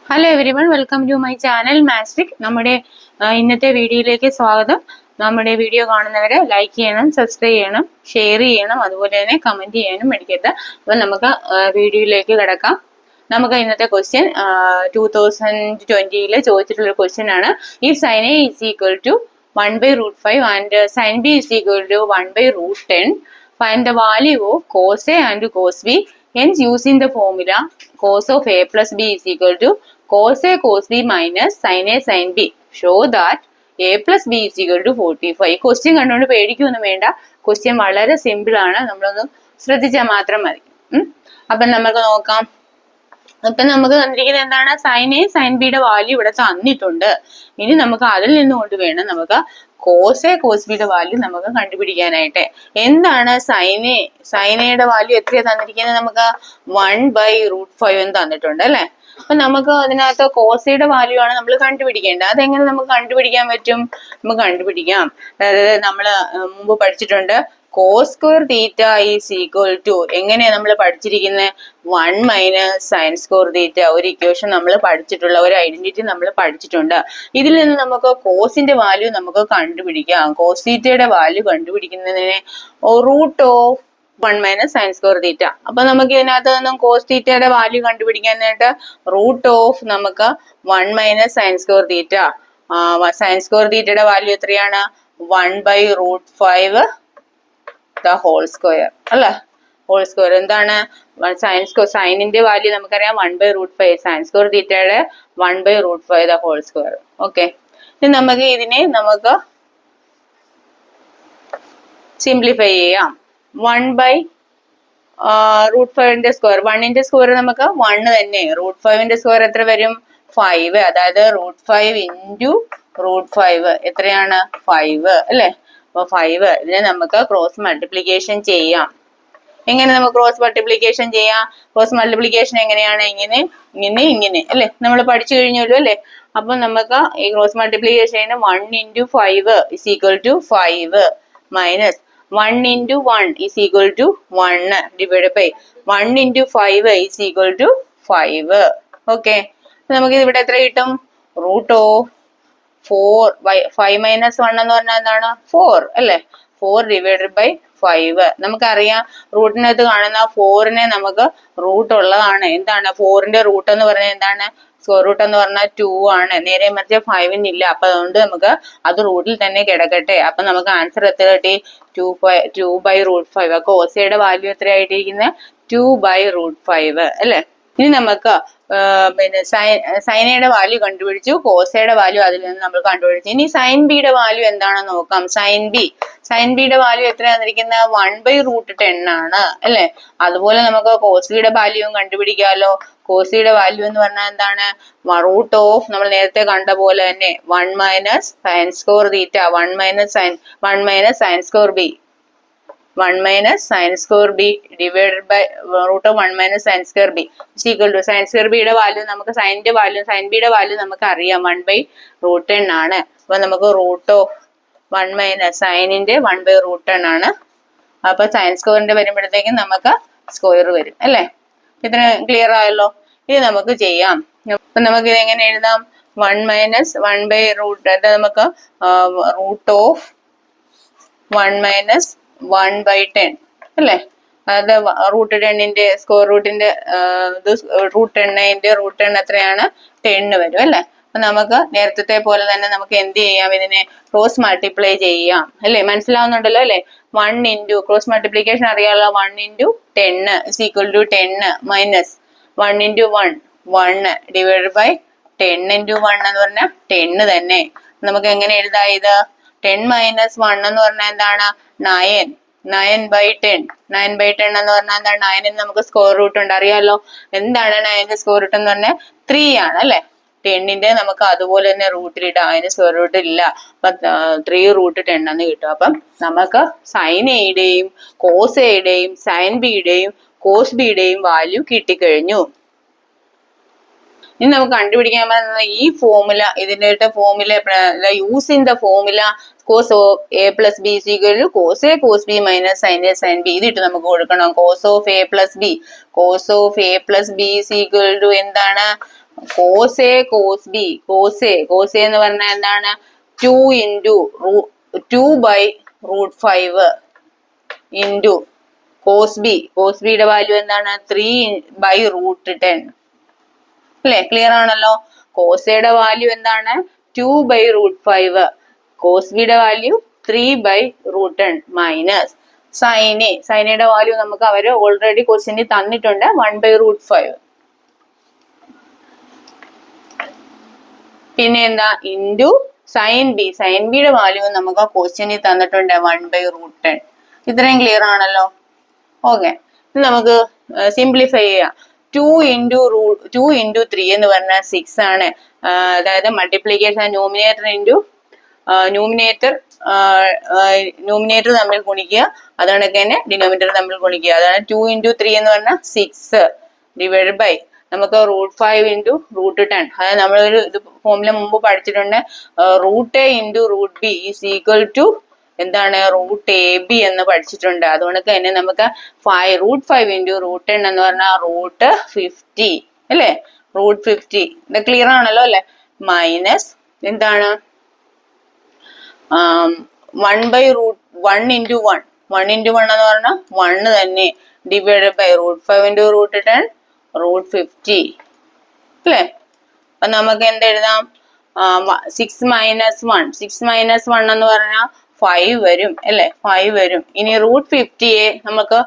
Hello everyone, welcome to my channel മാസ്റ്റിക്. നമ്മുടെ ഇന്നത്തെ വീഡിയോയിലേക്ക് സ്വാഗതം. നമ്മുടെ വീഡിയോ കാണുന്നവരെ ലൈക്ക് ചെയ്യണം, സബ്സ്ക്രൈബ് ചെയ്യണം, ഷെയർ ചെയ്യണം, അതുപോലെ തന്നെ കമന്റ് ചെയ്യാനും മടിക്കരുത്. അപ്പം നമുക്ക് വീഡിയോയിലേക്ക് കിടക്കാം. നമുക്ക് ഇന്നത്തെ ക്വസ്റ്റ്യൻ 2020 ചോദിച്ചിട്ടുള്ള ക്വസ്റ്റ്യൻ ആണ്. If sine A is equal to 1/√5 and sine B is equal to 1/√10, find the value of cos A and cos B. Hence, using the formula cos of A plus B is equal to cos A cos B minus sin A sin B. Show that A plus B is equal to 45. Question കണ്ടുകൊണ്ട് പേടിക്കൊന്നും വേണ്ട. Question വളരെ simple ആണ്. നമ്മളൊന്ന് ശ്രദ്ധിച്ചാൽ മാത്രം മതി. അപ്പം നമുക്ക് നോക്കാം. അപ്പൊ നമുക്ക് തന്നിരിക്കുന്നത് എന്താണ്? സൈൻ എ സൈൻ ബിയുടെ വാല്യൂ ഇവിടെ തന്നിട്ടുണ്ട്. ഇനി നമുക്ക് അതിൽ നിന്നുകൊണ്ട് വേണം നമുക്ക് കോസ് എ കോസ് ബിയുടെ വാല്യൂ നമുക്ക് കണ്ടുപിടിക്കാനായിട്ട്. എന്താണ് സൈനയുടെ വാല്യൂ എത്രയാ തന്നിരിക്കുന്നത്? നമുക്ക് 1/√5 എന്ന് തന്നിട്ടുണ്ട് അല്ലെ. അപ്പൊ നമുക്ക് അതിനകത്ത് കോസയുടെ വാല്യൂ ആണ് നമ്മൾ കണ്ടുപിടിക്കേണ്ടത്. അതെങ്ങനെ നമുക്ക് കണ്ടുപിടിക്കാൻ പറ്റും? നമുക്ക് കണ്ടുപിടിക്കാം. അതായത് നമ്മള് മുമ്പ് പഠിച്ചിട്ടുണ്ട് cos square theta is equal to, എങ്ങനെയാ നമ്മൾ പഠിച്ചിരിക്കുന്നത്? 1 - sin square theta. ഒരു ഇക്വേഷൻ നമ്മൾ പഠിച്ചിട്ടുള്ള ഒരു ഐഡന്റിറ്റി നമ്മൾ പഠിച്ചിട്ടുണ്ട്. ഇതിൽ നിന്ന് നമുക്ക് കോസിന്റെ വാല്യൂ നമുക്ക് കണ്ടുപിടിക്കാം. കോസ് തീറ്റയുടെ വാല്യൂ കണ്ടുപിടിക്കുന്നതിനെ √1 - sin square theta. അപ്പൊ നമുക്ക് ഇതിനകത്ത് നിന്നും കോസ് തീറ്റയുടെ വാല്യൂ കണ്ടുപിടിക്കാനായിട്ട് നമുക്ക് 1 - sin square theta. sin square theta value എത്രയാണ്? 1/√5 the whole square അല്ലെ. ഹോൾ സ്ക്വയർ എന്താണ്? സൈനിന്റെ വാല്യൂ നമുക്കറിയാം 1/√5. സൈൻ സ്ക്വയർ തീറ്റയുടെ 1/√5 the whole square. ഓക്കെ, ഇനി നമുക്ക് ഇതിനെ സിംപ്ലിഫൈ ചെയ്യാം. 1/√5ന്റെ സ്ക്വയർ, 1ന്റെ സ്ക്വയർ നമുക്ക് 1 തന്നെ. √5ന്റെ സ്ക്വയർ എത്ര വരും? 5. അതായത് √5 × √5 എത്രയാണ്? 5 അല്ലെ. അപ്പൊ 5 ഇതിനെ നമുക്ക് ക്രോസ് മൾട്ടിപ്ലിക്കേഷൻ ചെയ്യാം. എങ്ങനെ നമുക്ക് ക്രോസ് മൾട്ടിപ്ലിക്കേഷൻ ചെയ്യാം? ക്രോസ് മൾട്ടിപ്ലിക്കേഷൻ എങ്ങനെയാണ്? ഇങ്ങനെ അല്ലെ. നമ്മൾ പഠിച്ചു കഴിഞ്ഞല്ലോ അല്ലെ. അപ്പൊ നമുക്ക് ഈ cross multiplication 1 × 5 is equal to 5 minus 1 × 1 is equal to 1 divided by 1 × 5 is equal to 5. Okay, നമുക്ക് ഇവിടെ എത്ര കിട്ടും? √4. 5 - 1 എന്ന് പറഞ്ഞാൽ എന്താണ്? 4 അല്ലെ. 4 ഡിവൈഡഡ് ബൈ 5. നമുക്കറിയാം റൂട്ടിനകത്ത് കാണുന്ന 4നെ നമുക്ക് റൂട്ട് ഉള്ളതാണ്. എന്താണ് 4ന്റെ റൂട്ട് എന്ന് പറഞ്ഞാൽ എന്താണ്? സ്ക്വയർ റൂട്ട് എന്ന് പറഞ്ഞാൽ 2 ആണ്. നേരെ മറിച്ച് 5 ഇല്ല. അപ്പൊ അതുകൊണ്ട് നമുക്ക് അത് റൂട്ടിൽ തന്നെ കിടക്കട്ടെ. അപ്പൊ നമുക്ക് ആൻസർ എത്ര കിട്ടി? 2/√5. കോസയുടെ വാല്യൂ എത്ര ആയിട്ടിരിക്കുന്നത്? 2/√5 അല്ലെ. ഇനി നമുക്ക് പിന്നെ സൈനയുടെ വാല്യൂ കണ്ടുപിടിച്ചു, കോസയുടെ വാല്യൂ അതിൽ നിന്ന് നമ്മൾ കണ്ടുപിടിച്ചു. ഇനി സൈൻ ബിയുടെ വാല്യൂ എന്താണെന്ന് നോക്കാം. സൈൻ ബിയുടെ വാല്യൂ എത്ര തന്നിരിക്കുന്നത്? 1/√10 ആണ് അല്ലെ. അതുപോലെ നമുക്ക് കോസിയുടെ വാല്യൂവും കണ്ടുപിടിക്കാമല്ലോ. കോസിയുടെ വാല്യൂ എന്ന് പറഞ്ഞാൽ എന്താണ്? നമ്മൾ നേരത്തെ കണ്ട പോലെ തന്നെ 1 - sin square theta. 1 - sin square b. 1 - sin square b divided by √1 - sin square b is equal to sin square b യുടെ വാല്യൂ നമുക്ക് sin bയുടെ വാല്യൂ നമുക്ക് അറിയാം 1/√10 ആണ്. അപ്പൊ നമുക്ക് √1 - സൈനിന്റെ 1/√10 ആണ്. അപ്പൊ സൈൻ സ്ക്വയറിന്റെ വരുമ്പോഴത്തേക്കും നമുക്ക് സ്ക്വയർ വരും അല്ലെ. ഇതിന് ക്ലിയർ ആയല്ലോ. ഇത് നമുക്ക് ചെയ്യാം. അപ്പൊ നമുക്ക് ഇത് എങ്ങനെ എഴുതാം? 1 - 1/√10 നമുക്ക് √1 - 1/10 അല്ലെ. അത് √10ന്റെ സ്ക്വയർ റൂട്ടിന്റെ √10 എത്രയാണ്? 10 വരും അല്ലെ. അപ്പൊ നമുക്ക് നേരത്തെ പോലെ തന്നെ നമുക്ക് എന്ത് ചെയ്യാം? ഇതിനെ ക്രോസ് മൾട്ടിപ്ലൈ ചെയ്യാം അല്ലെ. മനസ്സിലാവുന്നുണ്ടല്ലോ അല്ലെ. 1 × ക്രോസ് മൾട്ടിപ്ലിക്കേഷൻ അറിയാലോ. 1 × 10 is equal to 10 minus 1 × 1 divided by 10 × 1 എന്ന് പറഞ്ഞാൽ 10 തന്നെ. നമുക്ക് എങ്ങനെ എഴുതാം ഇത്? 10 - 1 എന്ന് പറഞ്ഞാൽ എന്താണ്? 9. 9/10 എന്ന് പറഞ്ഞാൽ എന്താണ്? 9ന് നമുക്ക് സ്ക്വയർ റൂട്ട് ഉണ്ട് അറിയാലോ. എന്താണ് 9ന്റെ സ്ക്വയർ റൂട്ട് എന്ന് പറഞ്ഞാൽ 3 ആണ് അല്ലെ. 10ന്റെ നമുക്ക് അതുപോലെ തന്നെ റൂട്ടിലിടാം. അതിന് സ്ക്വയർ റൂട്ട് ഇല്ല. അപ്പൊ 3√10 എന്ന് കിട്ടും. അപ്പം നമുക്ക് സൈൻ എയുടെയും കോസ് എയുടെയും സൈൻ ബിയുടെയും കോസ് ബിയുടെയും വാല്യൂ കിട്ടിക്കഴിഞ്ഞു. ഇനി നമുക്ക് കണ്ടുപിടിക്കാൻ പറ്റുന്ന ഈ ഫോർമുല, ഇതിന്റെ formula using the formula cos of a plus b is equal to cos a cos b minus sin a sin b. ഇതിട്ട് നമുക്ക് കൊടുക്കണം. cos of a plus b is equal to എന്താണ്? Cos A cos B, cos A എന്ന് പറഞ്ഞാൽ എന്താണ്? 2 into 2/√5 into cos ബിയുടെ value എന്താണ്? 3/√10 അല്ലെ? ക്ലിയർ ആണല്ലോ. കോസ് എയുടെ വാല്യൂ എന്താണ്? 2/√5, കോസ് ബിയുടെ വാല്യൂ 3/√10 മൈനസ് സൈനയുടെ വാല്യൂ നമുക്ക് അവര് ഓൾറെഡി ക്വസ്റ്റ്യനിൽ തന്നിട്ടുണ്ട് 1/√5. പിന്നെ എന്താ? ഇൻറ്റു സൈൻ ബിയുടെ വാല്യൂ നമുക്ക് ക്വസ്റ്റ്യനിൽ തന്നിട്ടുണ്ട് 1/√10. ഇത്രയും ക്ലിയർ ആണല്ലോ. ഓക്കെ, നമുക്ക് സിംപ്ലിഫൈ ചെയ്യാം. 2 ഇൻറ്റു 3 എന്ന് പറഞ്ഞാൽ 6 ആണ്. അതായത് മൾട്ടിപ്ലിക്കേഷൻ ന്യൂമിനേറ്റർ തമ്മിൽ ഗുണിക്കുക, അതാണ് തന്നെ ഡിനോമിനേറ്റർ തമ്മിൽ ഗുണിക്കുക. അതാണ് 2 ഇൻറ്റു 3 എന്ന് പറഞ്ഞാൽ 6 ഡിവൈഡ് ബൈ നമുക്ക് √5 ഇൻറ്റു √10. അതായത് നമ്മളൊരു ഇത് ഫോമുല മുമ്പ് പഠിച്ചിട്ടുണ്ട്. √a into √b is equal to എന്താണ്? √ab എന്ന് പഠിച്ചിട്ടുണ്ട്. അതുകൊണ്ട് തന്നെ നമുക്ക് √5 ഇൻറ്റു √10 എന്ന് പറഞ്ഞാൽ √50 അല്ലെ? √50 ഇത് ക്ലിയർ ആണല്ലോ അല്ലെ? മൈനസ് എന്താണ്? 1 ഇൻറ്റു 1 എന്ന് പറഞ്ഞാൽ 1 തന്നെ ഡിവൈഡ് ബൈ √5 ഇൻറ്റു √10 √50 അല്ലെ? അപ്പൊ നമുക്ക് എന്തെഴുതാം? 6 മൈനസ് 1 എന്ന് പറഞ്ഞാൽ 5 വരും അല്ലെ? 5 വരും. ഇനി √50യെ നമുക്ക്,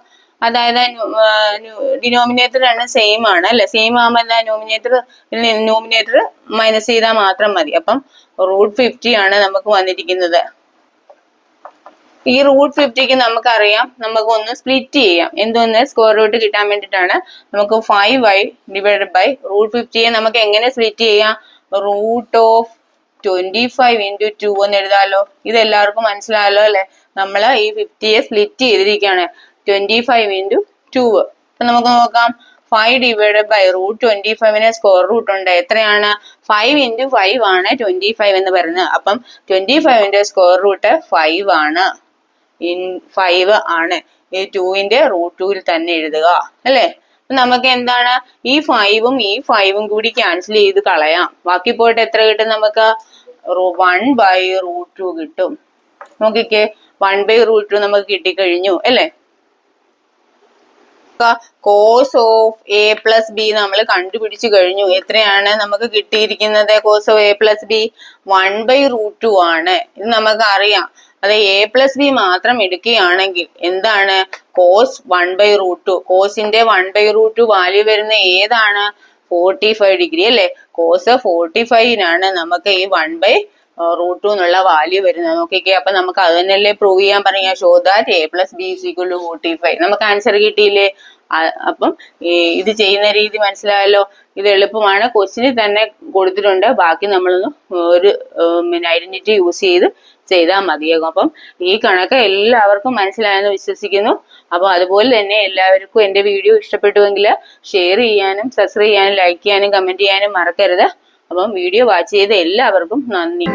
അതായത് ഡിനോമിനേറ്റർ ആണ് സെയിം ആണ് അല്ലെ? സെയിം ആകുമ്പോൾ എന്താ? ന്യൂമിനേറ്റർ മൈനസ് ചെയ്താൽ മാത്രം മതി. അപ്പം √50 ആണ് നമുക്ക് വന്നിരിക്കുന്നത്. ഈ √50ക്ക് നമുക്കറിയാം, നമുക്ക് ഒന്ന് സ്പ്ലിറ്റ് ചെയ്യാം. എന്തോന്ന്? സ്ക്വയർ റൂട്ട് കിട്ടാൻ വേണ്ടിയിട്ടാണ്. നമുക്ക് 5y ഡിവൈഡഡ് ബൈ √50യെ നമുക്ക് എങ്ങനെ സ്പ്ലിറ്റ് ചെയ്യാം? √25 ഇൻറ്റു 2 എന്ന് എഴുതാലോ. ഇത് എല്ലാവർക്കും മനസ്സിലായല്ലോ അല്ലെ? നമ്മൾ ഈ 50യെ സ്പ്ലിറ്റ് ചെയ്തിരിക്കുകയാണ്. 25 ഇൻറ്റു 2. അപ്പൊ നമുക്ക് നോക്കാം. 5 ഡിവൈഡഡ് ബൈ √25ന് സ്ക്വയർ റൂട്ട് ഉണ്ട്. എത്രയാണ്? 5 ഇൻറ്റു 5 ആണ് 25 എന്ന് പറയുന്നത്. അപ്പം 25ന്റെ സ്ക്വയർ റൂട്ട് 5 ആണ്. 5 ആണ്. ഈ 2ന്റെ √2ൽ തന്നെ എഴുതുക അല്ലെ? നമുക്ക് എന്താണ്? ഈ 5ഉം ഈ 5ഉം കൂടി ക്യാൻസൽ ചെയ്ത് കളയാം. ബാക്കി പോയിട്ട് എത്ര കിട്ടും? നമുക്ക് 1/√2 കിട്ടും. നോക്കിക്കേ, 1/√2 നമുക്ക് കിട്ടിക്കഴിഞ്ഞു അല്ലെ? Cos of A plus B നമ്മൾ കണ്ടുപിടിച്ചു കഴിഞ്ഞു. എത്രയാണ് നമുക്ക് കിട്ടിയിരിക്കുന്നത്? Cos of A plus B 1/√2 ആണ്. ഇത് നമുക്ക് അറിയാം. അത് എ പ്ലസ് ബി മാത്രം എടുക്കുകയാണെങ്കിൽ എന്താണ്? കോസ് 1/√2. കോസിന്റെ 1/√2 വാല്യൂ വരുന്ന ഏതാണ്? 45 ഡിഗ്രി അല്ലെ? കോസ് 45നാണ് നമുക്ക് ഈ 1/√2 എന്നുള്ള വാല്യൂ വരുന്നത്. നോക്കിക്കേ, അപ്പൊ നമുക്ക് അത് തന്നെയല്ലേ പ്രൂവ് ചെയ്യാൻ പറയാ? Show that A plus B is equal to 45. നമുക്ക് ആൻസർ കിട്ടിയില്ലേ? അപ്പം ഇത് ചെയ്യുന്ന രീതി മനസ്സിലായല്ലോ. ഇത് എളുപ്പമാണ്. ക്വസ്റ്റ്യനിൽ തന്നെ കൊടുത്തിട്ടുണ്ട്. ബാക്കി നമ്മളൊന്ന് ഒരു ഐഡന്റിറ്റി യൂസ് ചെയ്താൽ മതിയാകും. അപ്പം ഈ കണക്ക് എല്ലാവർക്കും മനസ്സിലായെന്ന് വിശ്വസിക്കുന്നു. അപ്പൊ അതുപോലെ തന്നെ എല്ലാവർക്കും എന്റെ വീഡിയോ ഇഷ്ടപ്പെട്ടുവെങ്കിൽ ഷെയർ ചെയ്യാനും സബ്സ്ക്രൈബ് ചെയ്യാനും ലൈക്ക് ചെയ്യാനും കമന്റ് ചെയ്യാനും മറക്കരുത്. അപ്പം വീഡിയോ വാച്ച് ചെയ്ത എല്ലാവർക്കും നന്ദി.